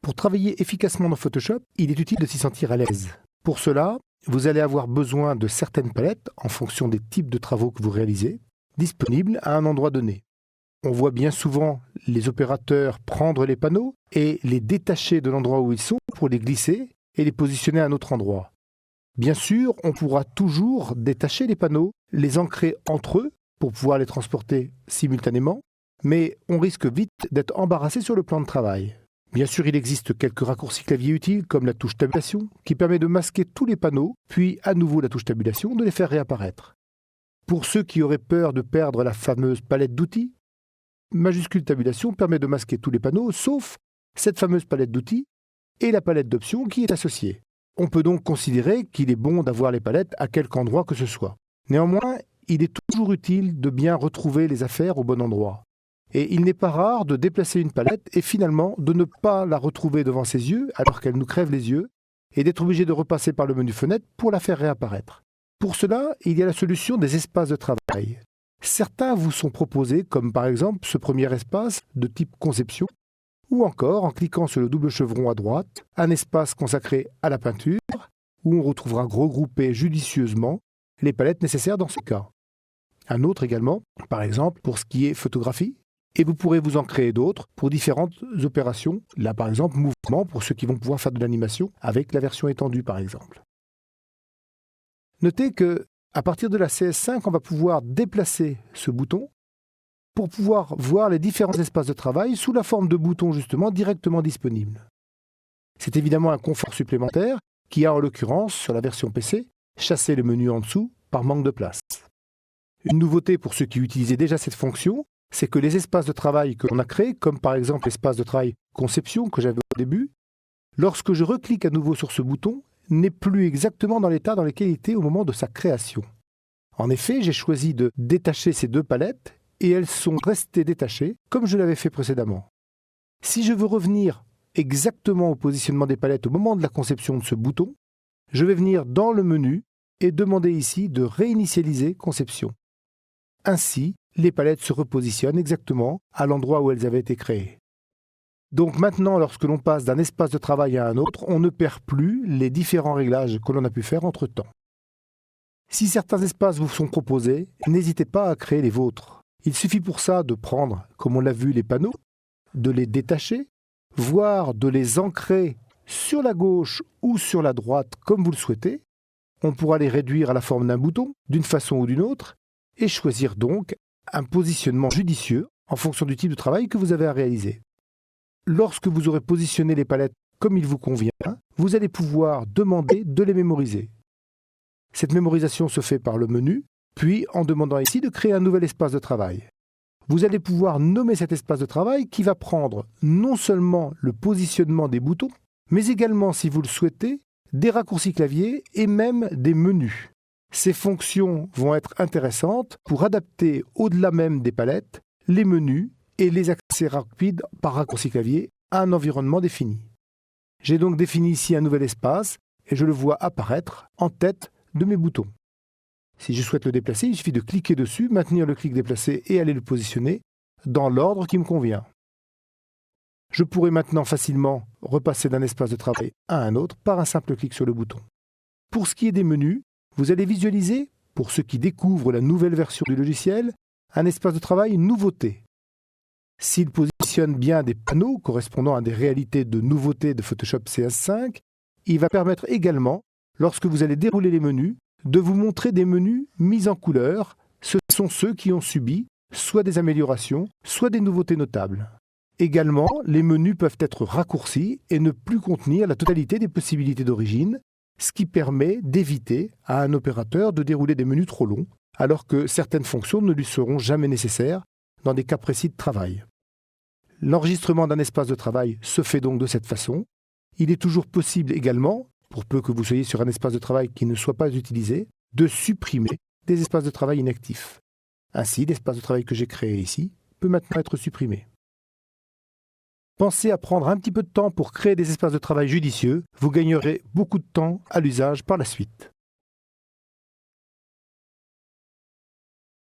Pour travailler efficacement dans Photoshop, il est utile de s'y sentir à l'aise. Pour cela, vous allez avoir besoin de certaines palettes, en fonction des types de travaux que vous réalisez, disponibles à un endroit donné. On voit bien souvent les opérateurs prendre les panneaux et les détacher de l'endroit où ils sont pour les glisser et les positionner à un autre endroit. Bien sûr, on pourra toujours détacher les panneaux, les ancrer entre eux pour pouvoir les transporter simultanément, mais on risque vite d'être embarrassé sur le plan de travail. Bien sûr, il existe quelques raccourcis clavier utiles comme la touche tabulation qui permet de masquer tous les panneaux, puis à nouveau la touche tabulation de les faire réapparaître. Pour ceux qui auraient peur de perdre la fameuse palette d'outils, majuscule tabulation permet de masquer tous les panneaux sauf cette fameuse palette d'outils et la palette d'options qui est associée. On peut donc considérer qu'il est bon d'avoir les palettes à quelque endroit que ce soit. Néanmoins, il est toujours utile de bien retrouver les affaires au bon endroit. Et il n'est pas rare de déplacer une palette et finalement de ne pas la retrouver devant ses yeux alors qu'elle nous crève les yeux et d'être obligé de repasser par le menu fenêtre pour la faire réapparaître. Pour cela, il y a la solution des espaces de travail. Certains vous sont proposés comme par exemple ce premier espace de type conception ou encore en cliquant sur le double chevron à droite, un espace consacré à la peinture où on retrouvera regroupées judicieusement les palettes nécessaires dans ce cas. Un autre également, par exemple pour ce qui est photographie, et vous pourrez vous en créer d'autres pour différentes opérations, là par exemple mouvement pour ceux qui vont pouvoir faire de l'animation avec la version étendue par exemple. Notez que à partir de la CS5, on va pouvoir déplacer ce bouton pour pouvoir voir les différents espaces de travail sous la forme de boutons justement directement disponibles. C'est évidemment un confort supplémentaire qui a en l'occurrence sur la version PC chassé le menu en dessous par manque de place. Une nouveauté pour ceux qui utilisaient déjà cette fonction, c'est que les espaces de travail que l'on a créés, comme par exemple l'espace de travail conception que j'avais au début, lorsque je reclique à nouveau sur ce bouton, n'est plus exactement dans l'état dans lequel il était au moment de sa création. En effet, j'ai choisi de détacher ces deux palettes et elles sont restées détachées comme je l'avais fait précédemment. Si je veux revenir exactement au positionnement des palettes au moment de la conception de ce bouton, je vais venir dans le menu et demander ici de réinitialiser conception. Ainsi, les palettes se repositionnent exactement à l'endroit où elles avaient été créées. Donc maintenant, lorsque l'on passe d'un espace de travail à un autre, on ne perd plus les différents réglages que l'on a pu faire entre-temps. Si certains espaces vous sont proposés, n'hésitez pas à créer les vôtres. Il suffit pour ça de prendre, comme on l'a vu, les panneaux, de les détacher, voire de les ancrer sur la gauche ou sur la droite comme vous le souhaitez. On pourra les réduire à la forme d'un bouton, d'une façon ou d'une autre, et choisir donc un positionnement judicieux en fonction du type de travail que vous avez à réaliser. Lorsque vous aurez positionné les palettes comme il vous convient, vous allez pouvoir demander de les mémoriser. Cette mémorisation se fait par le menu, puis en demandant ici de créer un nouvel espace de travail. Vous allez pouvoir nommer cet espace de travail qui va prendre non seulement le positionnement des boutons, mais également, si vous le souhaitez, des raccourcis clavier et même des menus. Ces fonctions vont être intéressantes pour adapter au-delà même des palettes les menus et les accès rapides par raccourci clavier à un environnement défini. J'ai donc défini ici un nouvel espace et je le vois apparaître en tête de mes boutons. Si je souhaite le déplacer, il suffit de cliquer dessus, maintenir le clic déplacé et aller le positionner dans l'ordre qui me convient. Je pourrais maintenant facilement repasser d'un espace de travail à un autre par un simple clic sur le bouton. Pour ce qui est des menus, vous allez visualiser, pour ceux qui découvrent la nouvelle version du logiciel, un espace de travail nouveauté. S'il positionne bien des panneaux correspondant à des réalités de nouveautés de Photoshop CS5, il va permettre également, lorsque vous allez dérouler les menus, de vous montrer des menus mis en couleur. Ce sont ceux qui ont subi soit des améliorations, soit des nouveautés notables. Également, les menus peuvent être raccourcis et ne plus contenir la totalité des possibilités d'origine, ce qui permet d'éviter à un opérateur de dérouler des menus trop longs, alors que certaines fonctions ne lui seront jamais nécessaires dans des cas précis de travail. L'enregistrement d'un espace de travail se fait donc de cette façon. Il est toujours possible également, pour peu que vous soyez sur un espace de travail qui ne soit pas utilisé, de supprimer des espaces de travail inactifs. Ainsi, l'espace de travail que j'ai créé ici peut maintenant être supprimé. Pensez à prendre un petit peu de temps pour créer des espaces de travail judicieux, vous gagnerez beaucoup de temps à l'usage par la suite.